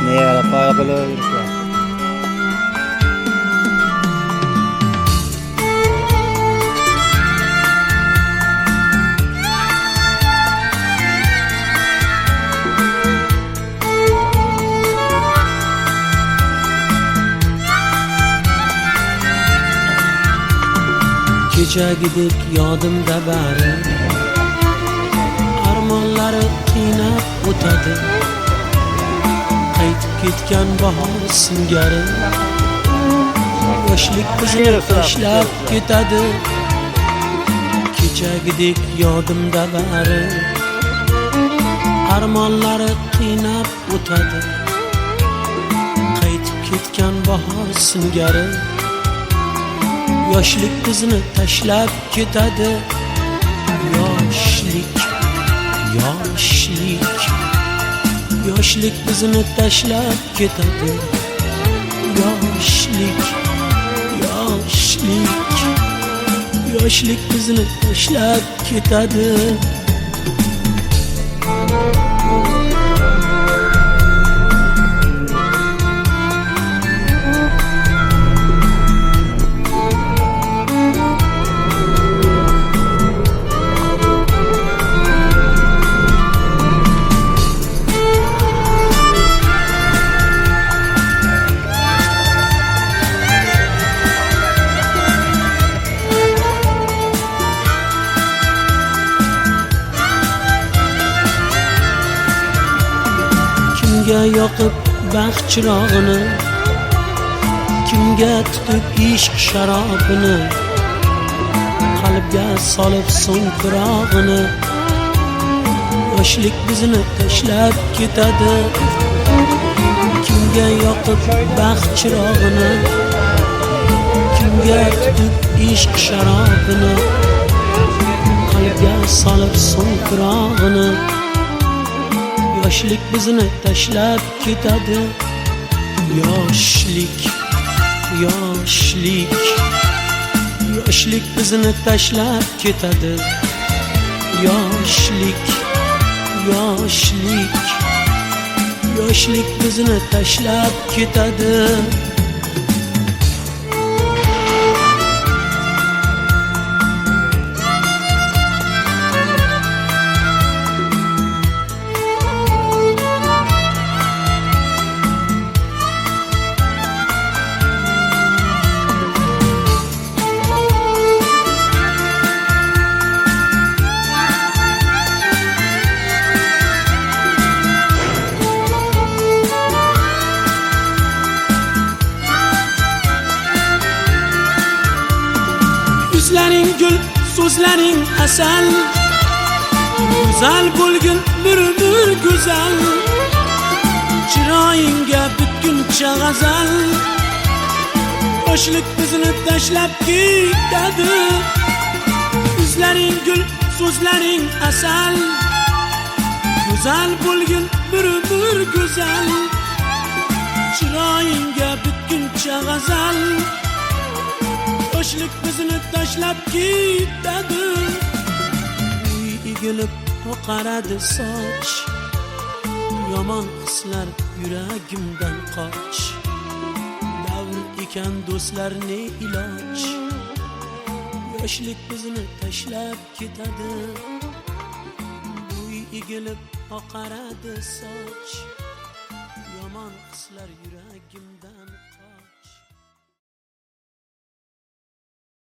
Nevalar poya qilib yuriblar. Kechagidek yodimda bari, armonlari qiynab o'tadi. Qaytib ketgan bahor singari, yoshlik bizni tashlab ketadi. Kechagidek yodimda bari, armonlari qiynab o'tadi. Qaytib ketgan bahor singari, yoshlik bizni tashlab ketadi. Yoshlik, yoshlik, yoshlik bizni tashlab ketadi. Yoshlik, yoshlik, yoshlik bizni tashlab ketadi. Kimga yoqib baxt chirog'ini, kimga tutib ishq sharobini, qalbga solib so'ng firog'ini. Yoshlik bizni tashlab ketadi. Kimga yoqib baxt chirog'ini, kimga tutib ishq sharobini, qalbga solib so'ng firog'ini. Yoshlik bizni tashlab ketadi. Yoshlik, yoshlik, yoshlik bizni tashlab ketadi. Yoshlik, yoshlik, yoshlik bizni tashlab ketadi. Yuzlaring gul, so'zlaring asal, go'zal bo'lgin bir go'zal. Chiroyingga bitguncha g'azal, yoshlik bizni tashlab ketadi. Yuzlaring gul, so'zlaring asal, go'zal bo'lgin bir go'zal. Chiroyingga bitguncha g'azal, yoshlik bizni tashlab ketadi. Uy egilib oqaradi soch, yomon hislar yuragimdan qoch. Davr ekan do'stlar ne iloj, yoshlik bizni tashlab ketadi. Uy egilib oqaradi soch, yomon hislar yuragimdan